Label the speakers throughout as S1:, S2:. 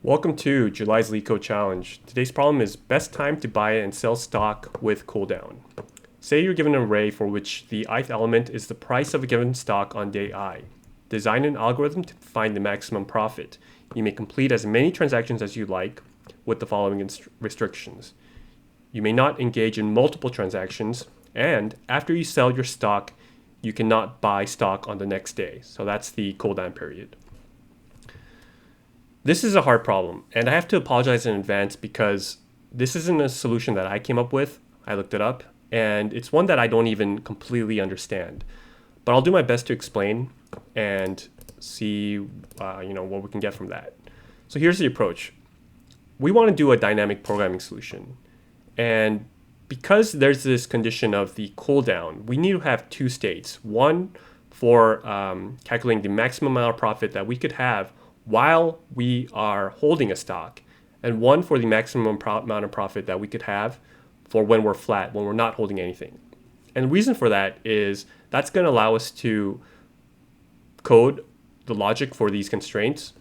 S1: Welcome to July's Leetcode Challenge. Today's problem is best time to buy and sell stock with cooldown. Say you're given an array for which the ith element is the price of a given stock on day I. Design an algorithm to find the maximum profit. You may complete as many transactions as you like with the following restrictions. You may not engage in multiple transactions, and after you sell your stock, you cannot buy stock on the next day. So that's the cooldown period. This is a hard problem, and I have to apologize in advance because this isn't a solution that I came up with. I looked it up, and it's one that I don't even completely understand. But I'll do my best to explain and see what we can get from that. So here's the approach. We want to do a dynamic programming solution. And because there's this condition of the cooldown, we need to have two states. One for calculating the maximum amount of profit that we could have while we are holding a stock, and one for the maximum amount of profit that we could have for when we're flat, when we're not holding anything. And the reason for that is that's going to allow us to code the logic for these constraints.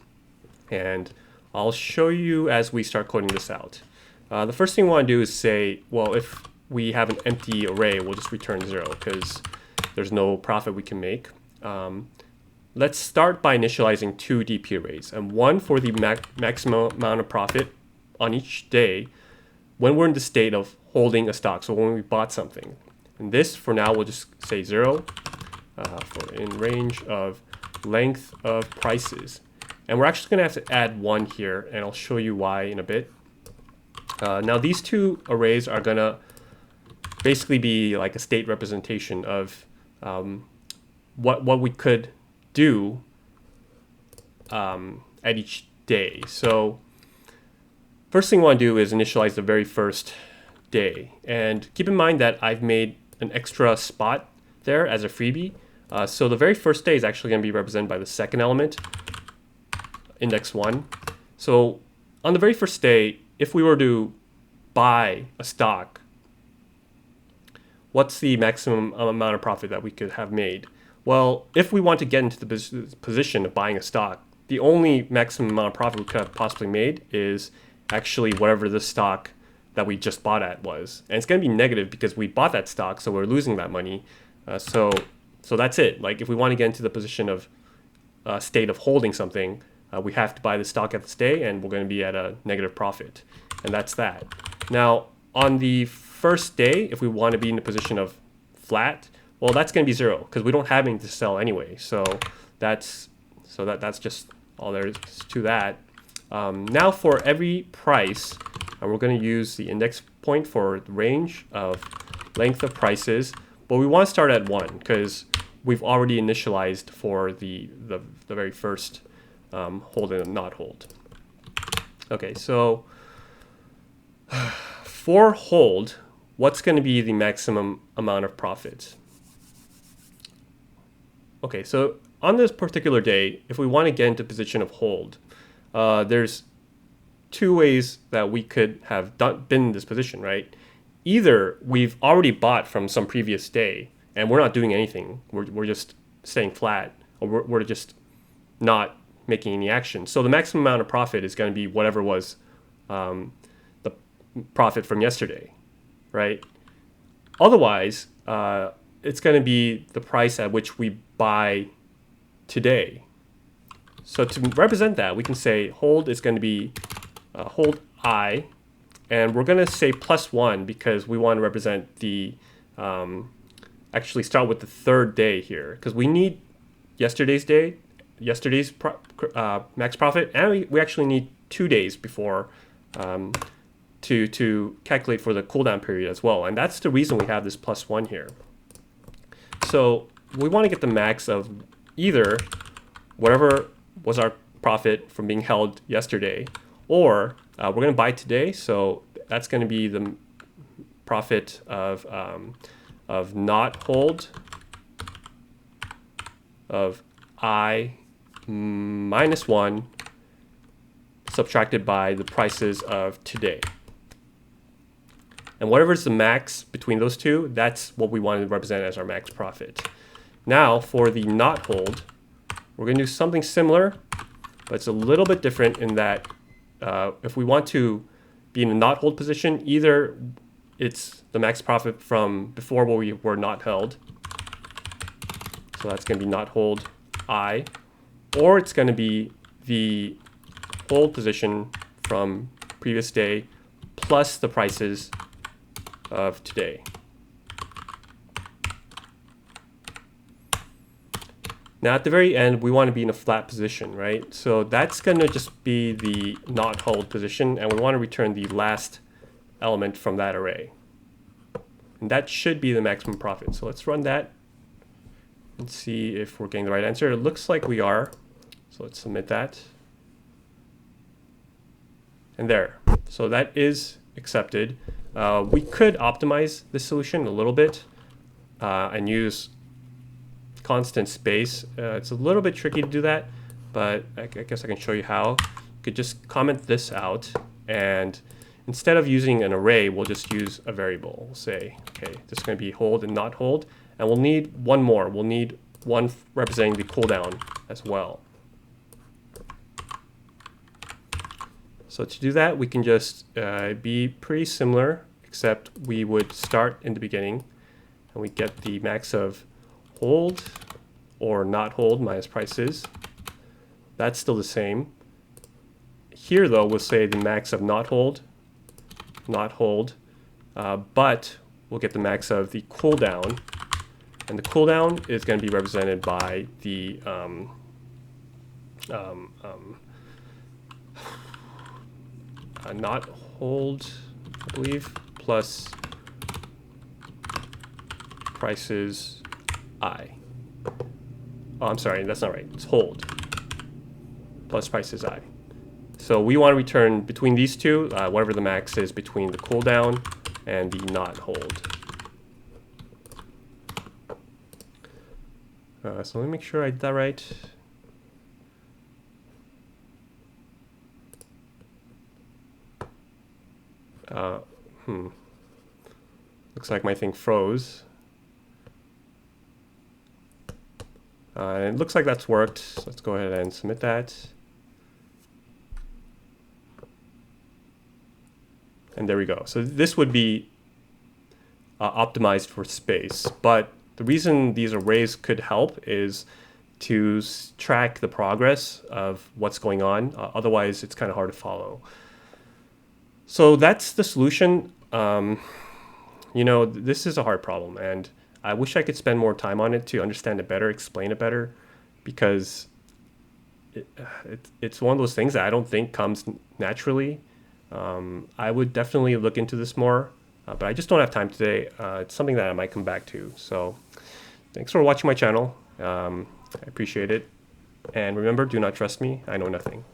S1: And I'll show you as we start coding this out. The first thing we want to do is say, well, if we have an empty array, we'll just return 0 because there's no profit we can make. Let's start by initializing two DP arrays, and one for the maximum amount of profit on each day when we're in the state of holding a stock, so when we bought something. And this, for now, we'll just say 0 for in range of length of prices. And we're actually going to have to add 1 here, and I'll show you why in a bit. Now, these two arrays are going to basically be like a state representation of what we could do at each day. So first thing I want to do is initialize the very first day, and keep in mind that I've made an extra spot there as a freebie. So the very first day is actually going to be represented by the second element, index 1. So on the very first day, if we were to buy a stock, what's the maximum amount of profit that we could have made? Well, if we want to get into the position of buying a stock, the only maximum amount of profit we could have possibly made is actually whatever the stock that we just bought at was. And it's going to be negative because we bought that stock, so we're losing that money. So that's it. Like, if we want to get into the position of state of holding something, we have to buy the stock at this day, and we're going to be at a negative profit. And that's that. Now, on the first day, if we want to be in the position of flat, well, that's going to be 0 because we don't have anything to sell anyway. So that's just all there is to that. Now for every price, we're going to use the index point for the range of length of prices, but we want to start at 1 because we've already initialized for the very first hold and not hold. Okay, so for hold, what's going to be the maximum amount of profit? Okay, so on this particular day, if we want to get into position of hold, there's two ways that we could have been in this position, right? Either we've already bought from some previous day and we're not doing anything. We're just staying flat, or we're just not making any action. So the maximum amount of profit is going to be whatever was the profit from yesterday, right? Otherwise, it's going to be the price at which we buy today. So to represent that, we can say hold is going to be hold I, and we're going to say +1 because we want to represent the actually start with the third day here, because we need yesterday's max profit, and we actually need 2 days before to calculate for the cooldown period as well. And that's the reason we have this +1 here. So we want to get the max of either whatever was our profit from being held yesterday, or we're going to buy today. So that's going to be the profit of not hold of I -1 subtracted by the prices of today. And whatever is the max between those two, that's what we want to represent as our max profit. Now, for the not hold, we're going to do something similar, but it's a little bit different in that if we want to be in a not hold position, either it's the max profit from before where we were not held. So that's going to be not hold I, or it's going to be the hold position from previous day plus the prices of today. Now at the very end, we want to be in a flat position, right? So that's going to just be the not hold position, and we want to return the last element from that array. And that should be the maximum profit. So let's run that and see if we're getting the right answer. It looks like we are. So let's submit that. And there. So that is accepted. We could optimize this solution a little bit and use constant space. It's a little bit tricky to do that, but I guess I can show you how. You could just comment this out, and instead of using an array, we'll just use a variable. We'll say, okay, this is going to be hold and not hold, and we'll need one more. We'll need one representing the cooldown as well. So to do that, we can just be pretty similar, except we would start in the beginning, and we get the max of hold or not hold minus prices. That's still the same. Here though, we'll say the max of not hold, but we'll get the max of the cooldown, and the cooldown is going to be represented by the not hold, I believe, plus prices I. Oh, I'm sorry, that's not right. It's hold plus prices I. So we want to return between these two, whatever the max is between the cooldown and the not hold. So let me make sure I did that right. Looks like my thing froze. And it looks like that's worked. So let's go ahead and submit that. And there we go. So this would be optimized for space. But the reason these arrays could help is to track the progress of what's going on. Otherwise, it's kind of hard to follow. So that's the solution. You know, this is a hard problem, and I wish I could spend more time on it to understand it better, explain it better, because it's one of those things that I don't think comes naturally. I would definitely look into this more, but I just don't have time today. It's something that I might come back to. So thanks for watching my channel. I appreciate it. And remember, do not trust me. I know nothing.